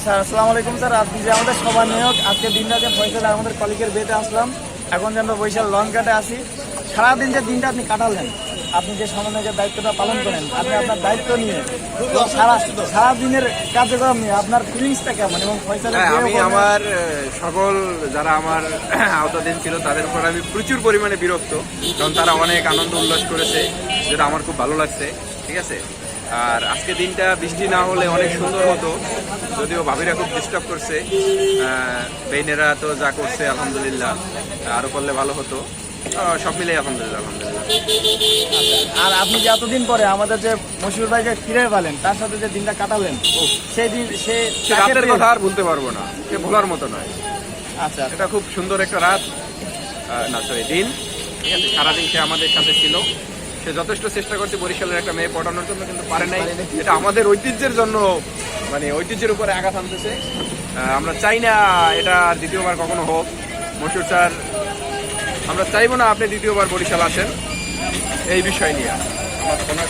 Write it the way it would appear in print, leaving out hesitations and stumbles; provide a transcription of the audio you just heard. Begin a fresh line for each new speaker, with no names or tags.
Sir আসসালামু আলাইকুম sir. আপনি যে আমাদের সভা নিয়োগ আজকে দিনটা যে ফয়সাল আমাদের কলিগের বিয়েতে আসলাম, এখন যে আমরা বৈশাল লং কাটে আসি। সারাদিন যে দিনটা আপনি কাটালেন, আপনি যে সমন্বয়কের দায়িত্বটা পালন করেন, আপনি আপনার দায়িত্ব নিয়ে সারাদিনের কার্যক্রম নিয়ে আপনার ফিলিংসটা কেমন? এবং ফয়সালের
আমি আমার সকল যারা আমার আওতাধীন ছিল তাদের উপর আমি প্রচুর পরিমাণে বিরক্ত, কারণ তারা অনেক আনন্দ উল্লাস করেছে, যেটা আমার খুব ভালো লাগছে। ঠিক আছে, আর আজকে দিনটা বৃষ্টি না হলে অনেক সুন্দর হতো, যদিও ভাবিরা খুব ডিস্টার্ব করছে। বেইনেরা তো যা করছে আলহামদুলিল্লাহ, আরো করলে ভালো হতো। সব মিলে আলহামদুলিল্লাহ।
আর আপনি যে এতদিন পরে আমাদের যে মশিউর ভাইকে ফিরে পেলেন, তার সাথে যে দিনটা কাটালেন, সেই দিন
সে রাতের কথা আর বলতে পারবো না, সে ভোলার মতো নয়।
আচ্ছা,
এটা খুব সুন্দর একটা রাত, না সরি দিন। ঠিক আছে, সারাদিন সে আমাদের সাথে ছিল। সে যথেষ্ট চেষ্টা করছে বরিশালের একটা মেয়ে পটানোর জন্য, কিন্তু পারে নাই। এটা আমাদের ঐতিহ্যের জন্য, মানে ঐতিহ্যের উপরে আঘাত আনতেছে। আমরা চাই না এটা আর দ্বিতীয়বার কখনো হোক। মশিউর স্যার, আমরা চাইবো না আপনি দ্বিতীয়বার বরিশাল আসেন এই বিষয় নিয়ে। আমার